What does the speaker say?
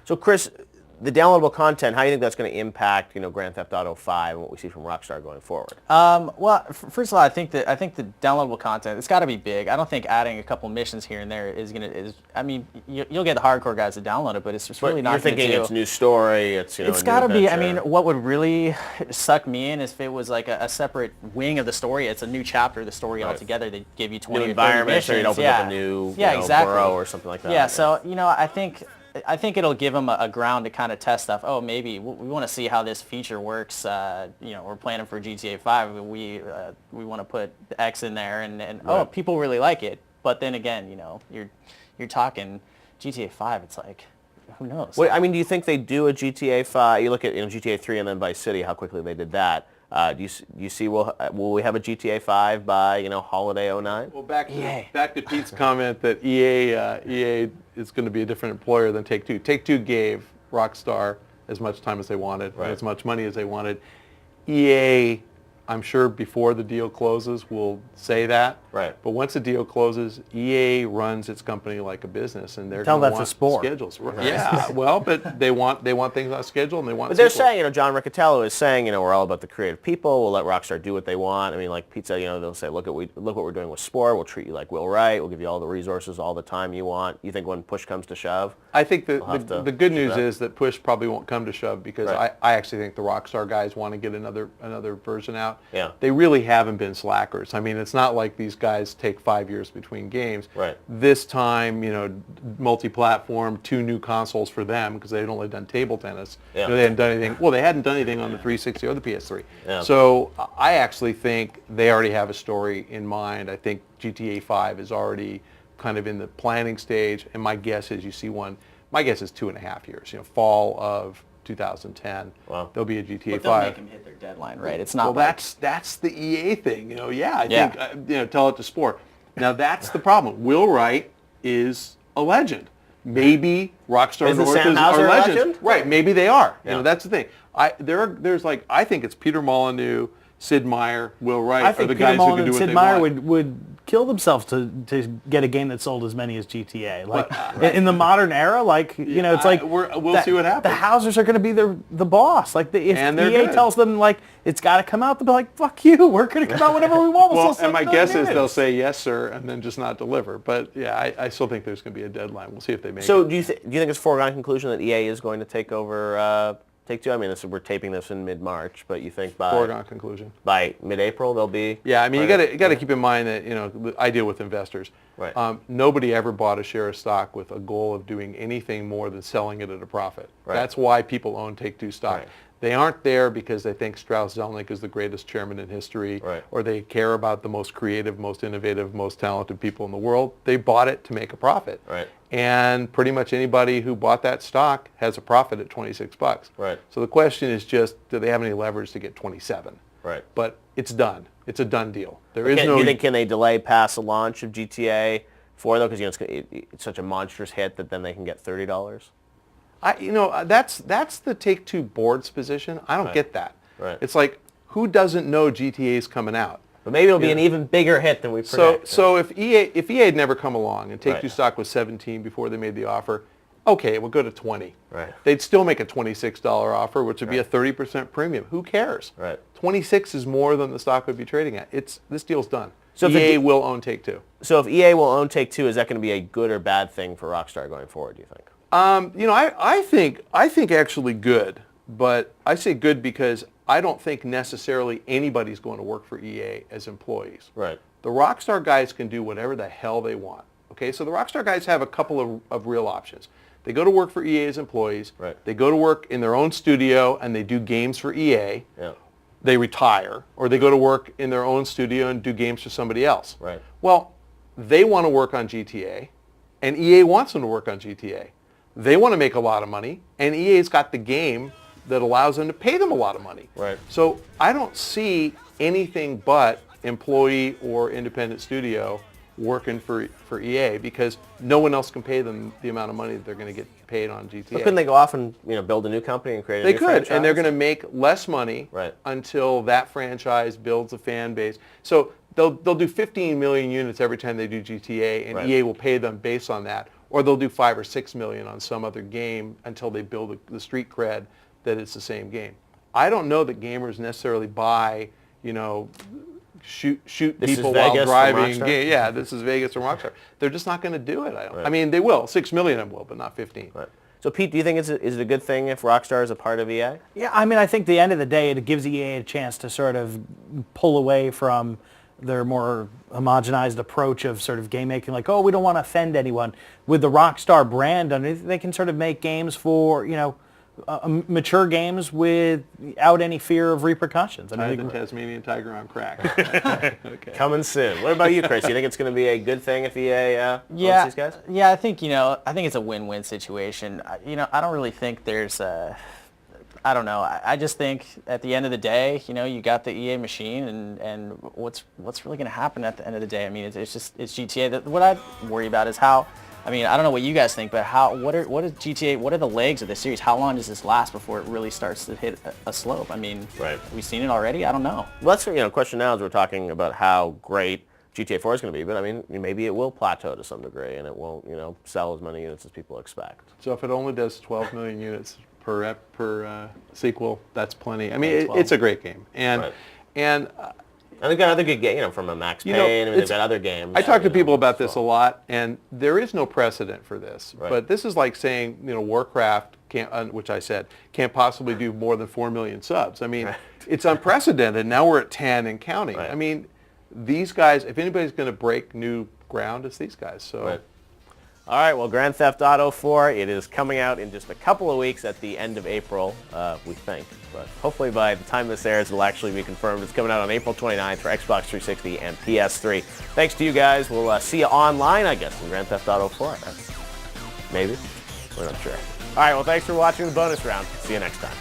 So Chris, the downloadable content, how do you think that's going to impact, Grand Theft Auto 5 and what we see from Rockstar going forward? Well, first of all, I think the downloadable content, it's got to be big. I don't think adding a couple missions here and there is I mean, you'll get the hardcore guys to download it, but it's just really not going to do. You're thinking it's new story, it's got to be. I mean, what would really suck me in is if it was like a separate wing of the story. It's a new chapter of the story altogether. They give you 20 new or 30 environment, missions. or you'd open up a new exactly. borough or something like that. Yeah, so, I think it'll give them a ground to kind of test stuff. Oh, maybe we want to see how this feature works. We're planning for GTA 5. We want to put X in there, and oh, people really like it. But then again, you're talking GTA 5. It's like, who knows? Wait, I mean, do you think they do a GTA 5? You look at GTA 3 and then Vice City, how quickly they did that. Do you see will we have a GTA 5 by holiday 09? Well, back to Pete's comment that EA is going to be a different employer than Take-Two. Take-Two gave Rockstar as much time as they wanted, and as much money as they wanted. EA, I'm sure before the deal closes, will say that. Right. But once the deal closes, EA runs its company like a business, and they're Tell going that to to Spore. schedules. Right. Yeah. Well, but they want things on schedule, and they want. But they're sequels. saying, John Riccatello is saying, we're all about the creative people. We'll let Rockstar do what they want. I mean, like Pizza, they'll say, look what we're doing with Spore. We'll treat you like Will Wright. We'll give you all the resources, all the time you want. You think when push comes to shove? I think the good news is that push probably won't come to shove because I actually think the Rockstar guys want to get another version out. Yeah. They really haven't been slackers. I mean, it's not like these guys take 5 years between games. Right. This time, multi-platform, 2 new consoles for them because they had only done table tennis. Yeah. They hadn't done anything. Well, they hadn't done anything on the 360 or the PS3. Yeah. So I actually think they already have a story in mind. I think GTA 5 is already kind of in the planning stage, and my guess is you see one. My guess is 2.5 years. Fall of 2010. Wow. There'll be a GTA 5. They'll make them hit their deadline, right? It's not. Well, that's the EA thing. I think tell it to Sport. Now that's the problem. Will Wright is a legend. Maybe Rockstar Isn't North Sam is Houser a a legend. legend? Right? Maybe they are. Yeah. That's the thing. I think it's Peter Molyneux, Sid Meier, Will Wright I are think the Peter guys who Molyneux can do and what Sid they Meier want. would kill themselves to get a game that sold as many as GTA. Like in the modern era, it's like we'll see what happens. The Housers are going to be the boss. Like if And they're EA good. tells them it's got to come out, they'll be like, "Fuck you, we're going to come out whenever we want." Well, sell and my 7 guess million is they'll units." say yes, sir, and then just not deliver. But yeah, I still think there's going to be a deadline. We'll see if they make So it. do you think it's a foregone conclusion that EA is going to take over Take-Two? I mean, we're taping this in mid-March, but you think Foregone conclusion. by mid-April they'll be? Yeah, I mean, you got to keep in mind that I deal with investors. Right. Nobody ever bought a share of stock with a goal of doing anything more than selling it at a profit. Right. That's why people own Take-Two stock. Right. They aren't there because they think Strauss Zelnick is the greatest chairman in history, Right. or they care about the most creative, most innovative, most talented people in the world. They bought it to make a profit. Right. And pretty much anybody who bought that stock has a profit at $26. Right. So the question is just, do they have any leverage to get 27? Right. But it's done. It's a done deal. There Okay, is no. do you think can they delay past the launch of GTA 4 though? Because it's such a monstrous hit that then they can get $30. That's the Take-Two board's position. I don't get that. Right. It's like, who doesn't know GTA is coming out? But maybe it'll be an even bigger hit than we predicted. So if EA had never come along and Take-Two Right. stock was 17 before they made the offer, okay, it would go to 20. Right. They'd still make a $26 offer, which would be a 30% premium. Who cares? Right. 26 is more than the stock would be trading at. This deal's done. So if EA will own Take-Two. So if EA will own Take-Two, is that going to be a good or bad thing for Rockstar going forward, do you think? I think actually good, but I say good because I don't think necessarily anybody's going to work for EA as employees. Right. The Rockstar guys can do whatever the hell they want. Okay, so the Rockstar guys have a couple of real options. They go to work for EA as employees. Right. They go to work in their own studio and they do games for EA. Yeah. They retire, or they go to work in their own studio and do games for somebody else. Right. Well, they want to work on GTA, and EA wants them to work on GTA. They want to make a lot of money, and EA's got the game that allows them to pay them a lot of money. Right. So I don't see anything but employee or independent studio working for EA because no one else can pay them the amount of money that they're going to get paid on GTA. But couldn't they go off and build a new company and create a They new could, franchise? and they're going to make less money Right. until that franchise builds a fan base. So they'll do 15 million units every time they do GTA, and Right. EA will pay them based on that. or they'll do 5 or 6 million on some other game until they build the street cred that it's the same game. I don't know that gamers necessarily buy, shoot people while driving. Yeah, this is Vegas from Rockstar. They're just not going to do it. I mean, they will. 6 million of them will, but not 15. Right. So Pete, do you think is it a good thing if Rockstar is a part of EA? Yeah, I mean, I think at the end of the day, it gives EA a chance to sort of pull away from their more homogenized approach of sort of game making, like, oh, we don't want to offend anyone. With the Rockstar brand underneath, they can sort of make games for, mature games without any fear of repercussions. I mean, the Tasmanian Tiger on crack. Okay. Coming soon. What about you, Chris? Do you think it's going to be a good thing if EA owns these guys? Yeah, I think it's a win-win situation. I don't really think there's I don't know. I just think at the end of the day, you got the EA machine, and what's really going to happen at the end of the day? I mean, it's GTA. What I worry about is how. I mean, I don't know what you guys think, but what is GTA? What are the legs of the series? How long does this last before it really starts to hit a slope? I mean, have we seen it already? I don't know. Well, that's the question now is we're talking about how great GTA 4 is going to be, but I mean, maybe it will plateau to some degree, and it won't, sell as many units as people expect. So if it only does 12 million units per sequel, that's plenty. I mean, it's a great game, and And they've got other good games, from a Max Payne. I mean, they've got other games. I talk to people about this a lot, and there is no precedent for this. Right. But this is like saying, Warcraft, which I said, can't possibly do more than 4 million subs. I mean, it's unprecedented. Now we're at 10 and counting. Right. I mean, these guys, if anybody's going to break new ground, it's these guys. So. Right. All right, well, Grand Theft Auto 4, it is coming out in just a couple of weeks at the end of April, we think. But hopefully by the time this airs, it'll actually be confirmed. It's coming out on April 29th for Xbox 360 and PS3. Thanks to you guys. We'll see you online, I guess, in Grand Theft Auto 4. Maybe. We're not sure. All right, well, thanks for watching the bonus round. See you next time.